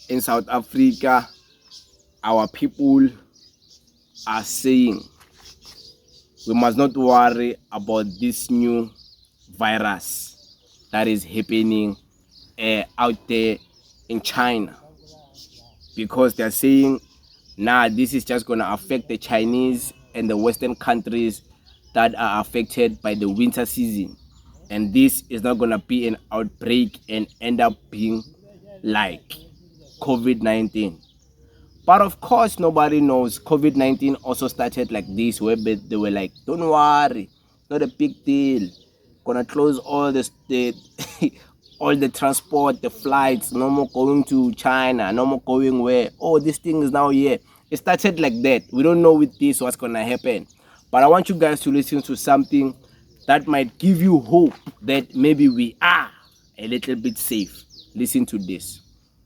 in South Africa, our people are saying we must not worry about this new virus that is happening out there in China, because they're saying, nah, this is just going to affect the Chinese and the Western countries that are affected by the winter season. And this is not going to be an outbreak and end up being like COVID-19. But of course, nobody knows. COVID-19 also started like this, where they were like, don't worry, not a big deal. Gonna close all the all the transport, the flights, no more going to China, no more going where. Oh, this thing is now here. It started like that. We don't know with this what's gonna happen. But I want you guys to listen to something that might give you hope that maybe we are a little bit safe. Listen to this.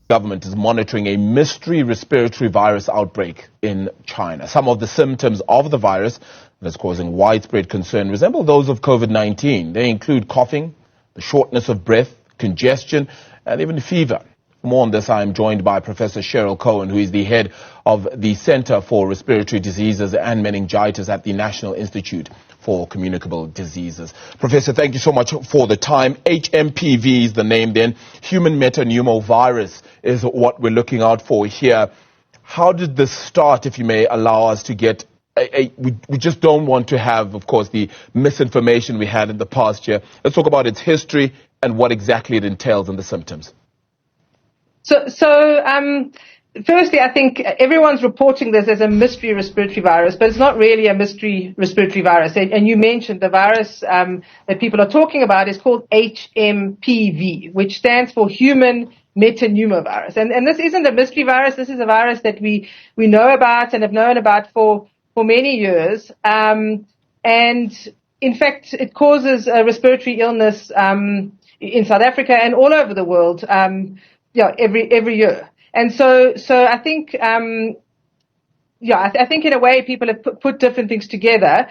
Government is monitoring a mystery respiratory virus outbreak in China. Some of the symptoms of the virus that's causing widespread concern resemble those of COVID-19. They include coughing, the shortness of breath, congestion, and even fever. For more on this, I am joined by Professor Cheryl Cohen, who is the head of the Center for Respiratory Diseases and Meningitis at the National Institute for Communicable Diseases. Professor, thank you so much for the time. hMPV is the name then. Human metapneumovirus is what we're looking out for here. How did this start, if you may allow us to get we just don't want to have, of course, the misinformation we had in the past year. Let's talk about its history and what exactly it entails and the symptoms. Firstly, I think everyone's reporting this as a mystery respiratory virus, but it's not really a mystery respiratory virus. And you mentioned the virus that people are talking about is called hMPV, which stands for human metapneumovirus. And this isn't a mystery virus. This is a virus that we know about and have known about for many years. And in fact, it causes a respiratory illness in South Africa and all over the world every year. And so I think, I think in a way people have put different things together.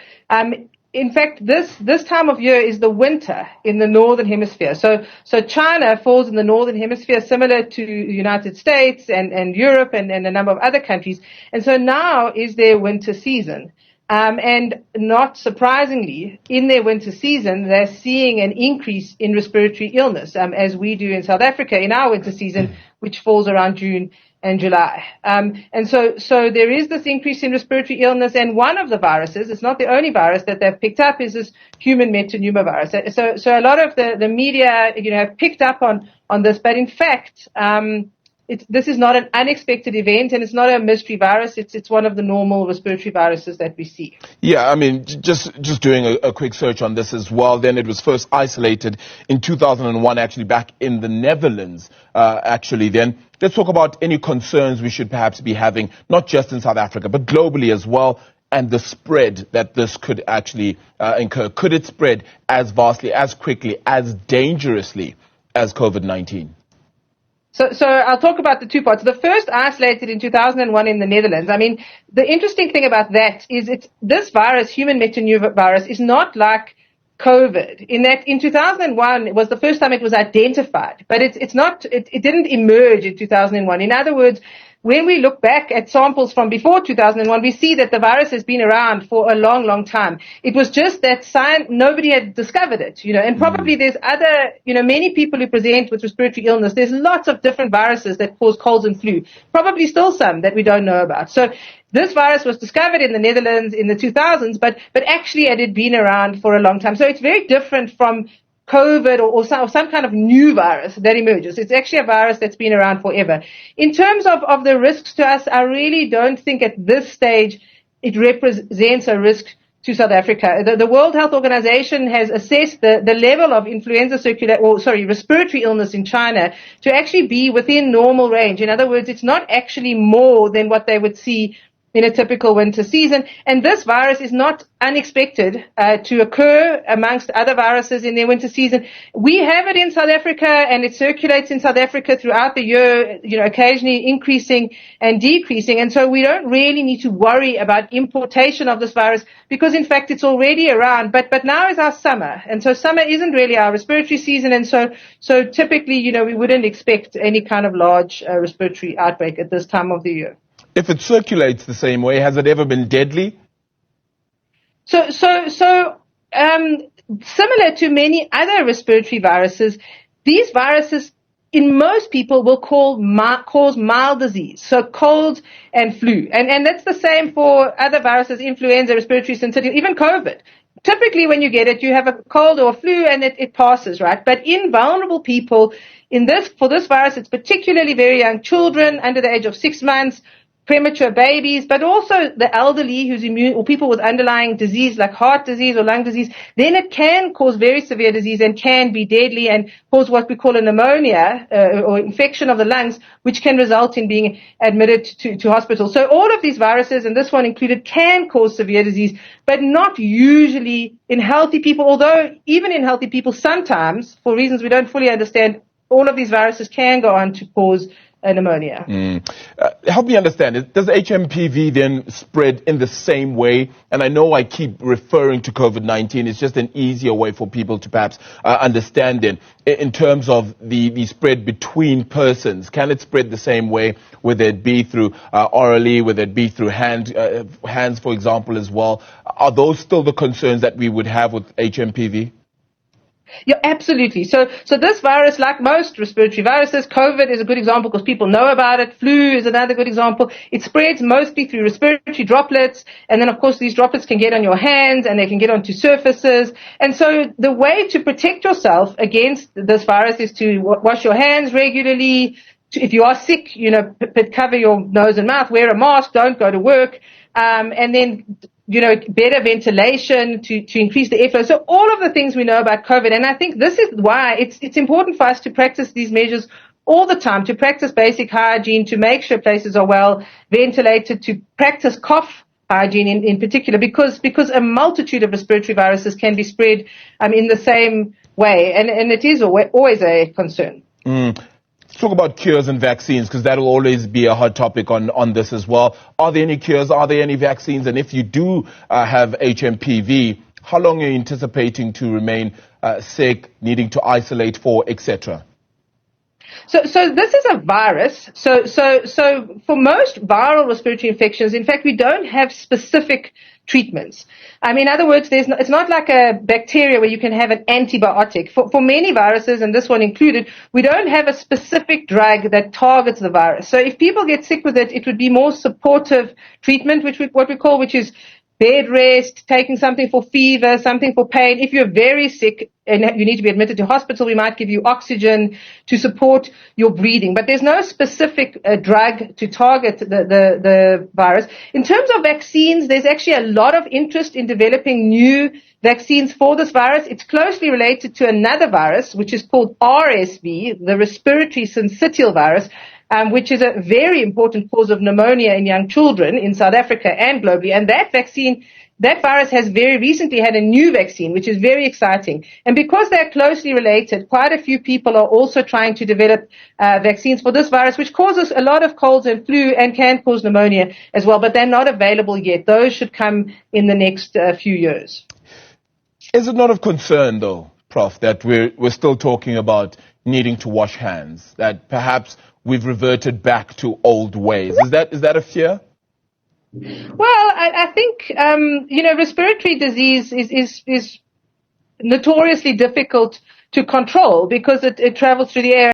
In fact, this time of year is the winter in the northern hemisphere. So China falls in the northern hemisphere, similar to the United States and Europe and a number of other countries. And so now is their winter season. And not surprisingly, in their winter season, they're seeing an increase in respiratory illness, as we do in South Africa in our winter season, which falls around June and July. And so there is this increase in respiratory illness, and one of the viruses, it's not the only virus that they've picked up, is this human metapneumovirus. So a lot of the media, have picked up on this, but in fact, this is not an unexpected event, and it's not a mystery virus. It's one of the normal respiratory viruses that we see. Yeah, I mean, just doing a quick search on this as well. Then it was first isolated in 2001, actually back in the Netherlands. Then let's talk about any concerns we should perhaps be having, not just in South Africa, but globally as well, and the spread that this could actually incur. Could it spread as vastly, as quickly, as dangerously as COVID-19? So I'll talk about the two parts. The first isolated in 2001 in the Netherlands. I mean, the interesting thing about that is this virus, human metapneumovirus, is not like COVID in that in 2001 it was the first time it was identified, but it didn't emerge in 2001. In other words, when we look back at samples from before 2001, we see that the virus has been around for a long, long time. It was just that nobody had discovered it, and probably there's other, many people who present with respiratory illness. There's lots of different viruses that cause colds and flu, probably still some that we don't know about. So this virus was discovered in the Netherlands in the 2000s, but actually it had been around for a long time. So it's very different from COVID or some kind of new virus that emerges. It's actually a virus that's been around forever. In terms of the risks to us, I really don't think at this stage it represents a risk to South Africa. The World Health Organization has assessed the level of respiratory illness in China to actually be within normal range. In other words, it's not actually more than what they would see in a typical winter season. And this virus is not unexpected to occur amongst other viruses in their winter season. We have it in South Africa, and it circulates in South Africa throughout the year, occasionally increasing and decreasing. And so we don't really need to worry about importation of this virus because, in fact, it's already around. But now is our summer. And so summer isn't really our respiratory season. And so typically, we wouldn't expect any kind of large respiratory outbreak at this time of the year. If it circulates the same way, has it ever been deadly? So, similar to many other respiratory viruses, these viruses, in most people, will cause mild disease, so cold and flu. And that's the same for other viruses, influenza, respiratory syncytial, even COVID. Typically, when you get it, you have a cold or a flu and it passes, right? But in vulnerable people, for this virus, it's particularly very young children under the age of 6 months, premature babies, but also the elderly who's immune, or people with underlying disease like heart disease or lung disease, then it can cause very severe disease and can be deadly and cause what we call a pneumonia or infection of the lungs, which can result in being admitted to hospital. So all of these viruses, and this one included, can cause severe disease, but not usually in healthy people, although even in healthy people, sometimes, for reasons we don't fully understand, all of these viruses can go on to cause pneumonia. Help me understand. Does hMPV then spread in the same way? And I know I keep referring to COVID-19. It's just an easier way for people to perhaps understand it. In terms of the spread between persons, can it spread the same way, whether it be through orally, whether it be through hands, for example, as well? Are those still the concerns that we would have with hMPV? Yeah, absolutely. So this virus, like most respiratory viruses, COVID is a good example because people know about it. Flu is another good example. It spreads mostly through respiratory droplets. And then, of course, these droplets can get on your hands and they can get onto surfaces. And so the way to protect yourself against this virus is to wash your hands regularly. If you are sick, cover your nose and mouth, wear a mask, don't go to work. And then better ventilation to increase the airflow. So all of the things we know about COVID. And I think this is why it's important for us to practice these measures all the time, to practice basic hygiene, to make sure places are well ventilated, to practice cough hygiene in particular, because a multitude of respiratory viruses can be spread in the same way. And it is always a concern. Let's talk about cures and vaccines, because that will always be a hot topic on this as well. Are there any cures? Are there any vaccines? And if you do have hMPV, how long are you anticipating to remain sick, needing to isolate for, etc.? So this is a virus. So for most viral respiratory infections, in fact, we don't have specific treatments. In other words, it's not like a bacteria where you can have an antibiotic. For many viruses, and this one included, we don't have a specific drug that targets the virus. So if people get sick with it, it would be more supportive treatment, which is bed rest, taking something for fever, something for pain. If you're very sick and you need to be admitted to hospital, we might give you oxygen to support your breathing. But there's no specific drug to target the virus. In terms of vaccines, there's actually a lot of interest in developing new vaccines for this virus. It's closely related to another virus, which is called RSV, the respiratory syncytial virus, which is a very important cause of pneumonia in young children in South Africa and globally. And that virus has very recently had a new vaccine, which is very exciting. And because they're closely related, quite a few people are also trying to develop vaccines for this virus, which causes a lot of colds and flu and can cause pneumonia as well. But they're not available yet. Those should come in the next few years. Is it not of concern, though, Prof, that we're still talking about needing to wash hands, that perhaps we've reverted back to old ways? Is that a fear? Well, I think, respiratory disease is notoriously difficult to control because it travels through the air.